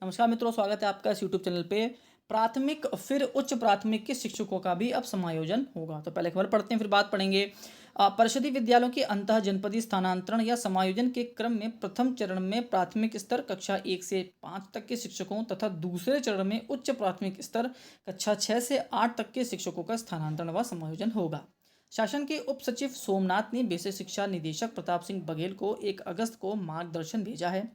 नमस्कार मित्रों, स्वागत है आपका इस यूट्यूब चैनल पे। प्राथमिक फिर उच्च प्राथमिक के शिक्षकों का भी अब समायोजन होगा। तो पहले खबर पढ़ते हैं, फिर बात पढ़ेंगे। परिषदीय विद्यालयों के अंतः जनपदीय स्थानांतरण या समायोजन के क्रम में प्रथम चरण में प्राथमिक स्तर कक्षा 1 से 5 तक के शिक्षकों तथा दूसरे चरण में उच्च प्राथमिक स्तर कक्षा 6 से 8 तक के शिक्षकों का स्थानांतरण व समायोजन होगा। शासन के उप सचिव सोमनाथ ने बेसिक शिक्षा निदेशक प्रताप सिंह बघेल को 1 अगस्त को मार्गदर्शन भेजा है।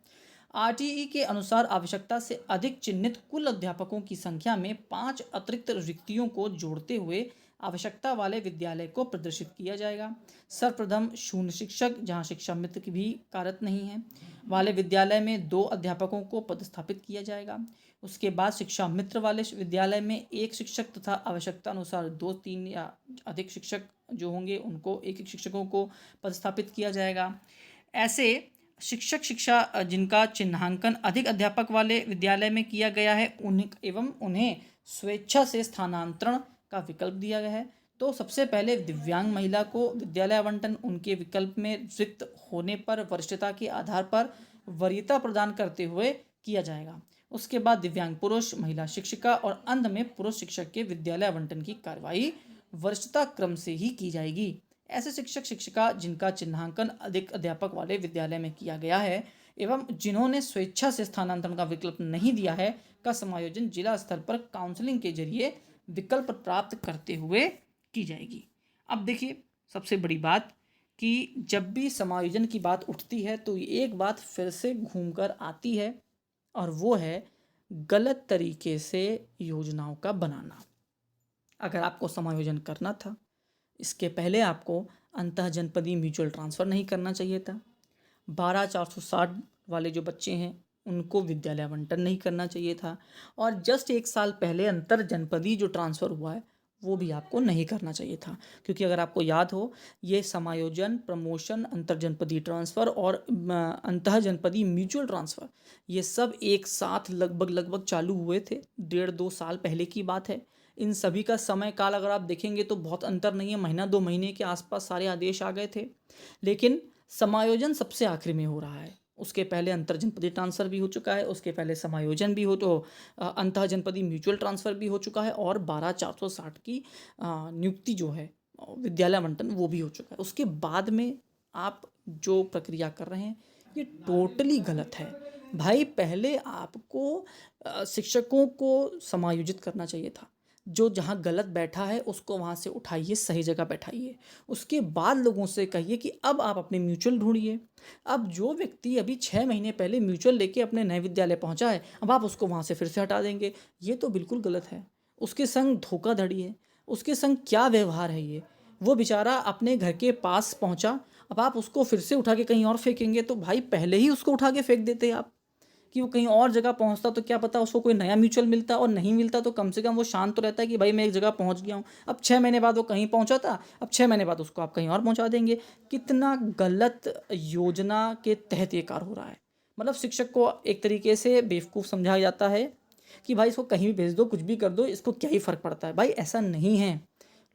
आरटीई के अनुसार आवश्यकता से अधिक चिन्हित कुल अध्यापकों की संख्या में 5 अतिरिक्त रिक्तियों को जोड़ते हुए आवश्यकता वाले विद्यालय को प्रदर्शित किया जाएगा। सर्वप्रथम शून्य शिक्षक, जहां शिक्षा मित्र की भी कार्यरत नहीं है, वाले विद्यालय में 2 अध्यापकों को पदस्थापित किया जाएगा। उसके बाद शिक्षा मित्र वाले विद्यालय में 1 शिक्षक तथा आवश्यकता अनुसार 2, 3 या अधिक शिक्षक जो होंगे उनको एक शिक्षकों को पदस्थापित किया जाएगा। ऐसे शिक्षा जिनका चिन्हांकन अधिक अध्यापक वाले विद्यालय में किया गया है उन्हें स्वेच्छा से स्थानांतरण का विकल्प दिया गया है। तो सबसे पहले दिव्यांग महिला को विद्यालय आवंटन उनके विकल्प में रिक्त होने पर वरिष्ठता के आधार पर वरीयता प्रदान करते हुए किया जाएगा। उसके बाद दिव्यांग पुरुष, महिला शिक्षिका और अंत में पुरुष शिक्षक के विद्यालय आवंटन की कार्रवाई वरिष्ठता क्रम से ही की जाएगी। ऐसे शिक्षक शिक्षिका जिनका चिन्हांकन अधिक अध्यापक वाले विद्यालय में किया गया है एवं जिन्होंने स्वेच्छा से स्थानांतरण का विकल्प नहीं दिया है का समायोजन जिला स्तर पर काउंसलिंग के जरिए विकल्प प्राप्त करते हुए की जाएगी। अब देखिए, सबसे बड़ी बात कि जब भी समायोजन की बात उठती है तो एक बात फिर से घूमकर आती है और वो है गलत तरीके से योजनाओं का बनाना। अगर आपको समायोजन करना था, इसके पहले आपको अंतः जनपदीय म्यूचुअल ट्रांसफ़र नहीं करना चाहिए था। 12,460 वाले जो बच्चे हैं उनको विद्यालय आवंटन नहीं करना चाहिए था और जस्ट 1 साल पहले अंतर जनपदीय जो ट्रांसफ़र हुआ है वो भी आपको नहीं करना चाहिए था। क्योंकि अगर आपको याद हो, ये समायोजन, प्रमोशन, अंतर जनपदीय ट्रांसफ़र और अंतः जनपदीय म्यूचुअल ट्रांसफ़र ये सब एक साथ लगभग चालू हुए थे। 1.5-2 साल पहले की बात है। इन सभी का समय काल अगर आप देखेंगे तो बहुत अंतर नहीं है, महीना 2 महीने के आसपास सारे आदेश आ गए थे। लेकिन समायोजन सबसे आखिरी में हो रहा है। उसके पहले अंतर जनपदीय ट्रांसफ़र भी हो चुका है, उसके पहले समायोजन भी हो तो अंतः जनपदीय म्यूचुअल ट्रांसफ़र भी हो चुका है और 12,460 की नियुक्ति जो है विद्यालय आवंटन वो भी हो चुका है। उसके बाद में आप जो प्रक्रिया कर रहे हैं ये टोटली गलत है। भाई, पहले आपको शिक्षकों को समायोजित करना चाहिए था। जो जहाँ गलत बैठा है उसको वहाँ से उठाइए, सही जगह बैठाइए। उसके बाद लोगों से कहिए कि अब आप अपने म्यूचुअल ढूँढिए। अब जो व्यक्ति अभी 6 महीने पहले म्यूचुअल लेके अपने नए विद्यालय पहुँचा है, अब आप उसको वहाँ से फिर से हटा देंगे, ये तो बिल्कुल गलत है। उसके संग धोखाधड़ी है, उसके संग क्या व्यवहार है ये? वो बेचारा अपने घर के पास पहुँचा, अब आप उसको फिर से उठा के कहीं और फेंकेंगे, तो भाई पहले ही उसको उठा के फेंक देते आप। कि वो कहीं और जगह पहुँचता तो क्या पता उसको कोई नया म्यूचुअल मिलता, और नहीं मिलता तो कम से कम वो शांत तो रहता है कि भाई मैं एक जगह पहुँच गया हूँ। अब 6 महीने बाद वो कहीं पहुँचा था, अब 6 महीने बाद उसको आप कहीं और पहुँचा देंगे। कितना गलत योजना के तहत ये कार्य हो रहा है। मतलब शिक्षक को एक तरीके से बेवकूफ़ समझाया जाता है कि भाई इसको कहीं भी भेज दो, कुछ भी कर दो, इसको क्या ही फ़र्क पड़ता है। भाई ऐसा नहीं है।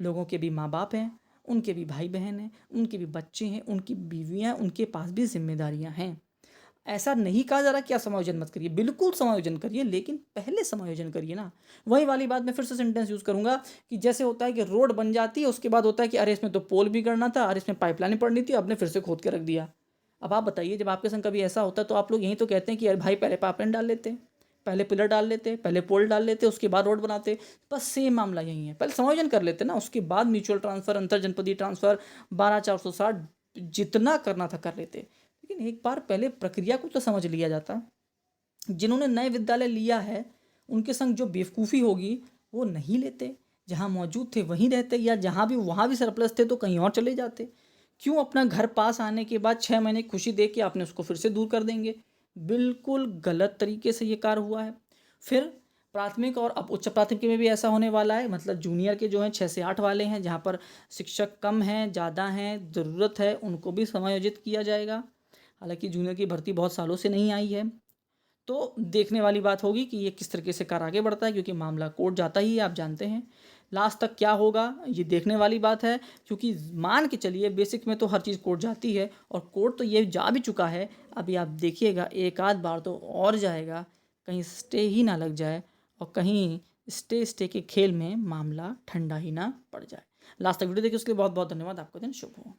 लोगों के भी माँ बाप हैं, उनके भी भाई बहन हैं, उनके भी बच्चे हैं, उनकी बीवियाँ हैं, उनके पास भी ज़िम्मेदारियाँ हैं। ऐसा नहीं कहा जा रहा कि आप समायोजन मत करिए, बिल्कुल समायोजन करिए, लेकिन पहले समायोजन करिए ना। वही वाली बात मैं फिर से सेंटेंस यूज़ करूँगा कि जैसे होता है कि रोड बन जाती है, उसके बाद होता है कि अरे इसमें तो पोल भी करना था, अरे इसमें पाइपलाइन पड़नी थी, आपने फिर से खोद के रख दिया। अब आप बताइए, जब आपके संग कभी ऐसा होता है तो आप लोग यही तो कहते हैं कि अरे भाई पहले पाइपलाइन डाल लेते, पहले पिलर डाल लेते, पहले पोल डाल लेते, उसके बाद रोड बनाते। बस सेम मामला यही है, पहले समायोजन कर लेते ना, उसके बाद म्यूचुअल ट्रांसफ़र, अंतर जनपदीय ट्रांसफ़र, 12,460 जितना करना था कर लेते। लेकिन एक बार पहले प्रक्रिया को तो समझ लिया जाता। जिन्होंने नए विद्यालय लिया है उनके संग जो बेवकूफ़ी होगी वो नहीं लेते, जहाँ मौजूद थे वहीं रहते, या जहाँ भी वहाँ भी सरप्लस थे तो कहीं और चले जाते। क्यों अपना घर पास आने के बाद 6 महीने की खुशी दे के आपने उसको फिर से दूर कर देंगे? बिल्कुल गलत तरीके से ये कार्य हुआ है। फिर प्राथमिक और अब उच्च प्राथमिक में भी ऐसा होने वाला है। मतलब जूनियर के जो हैं 6 से 8 वाले हैं, जहाँ पर शिक्षक कम हैं, ज़्यादा हैं, ज़रूरत है, उनको भी समायोजित किया जाएगा। हालांकि जूनियर की भर्ती बहुत सालों से नहीं आई है, तो देखने वाली बात होगी कि ये किस तरीके से कार्य आगे बढ़ता है, क्योंकि मामला कोर्ट जाता ही है, आप जानते हैं। लास्ट तक क्या होगा ये देखने वाली बात है, क्योंकि मान के चलिए बेसिक में तो हर चीज़ कोर्ट जाती है और कोर्ट तो ये जा भी चुका है। अभी आप देखिएगा एक आध बार तो और जाएगा। कहीं स्टे ही ना लग जाए और कहीं स्टे के खेल में मामला ठंडा ही ना पड़ जाए। लास्ट तक वीडियो देखिए, उसके लिए बहुत बहुत धन्यवाद। आपका दिन शुभ हो।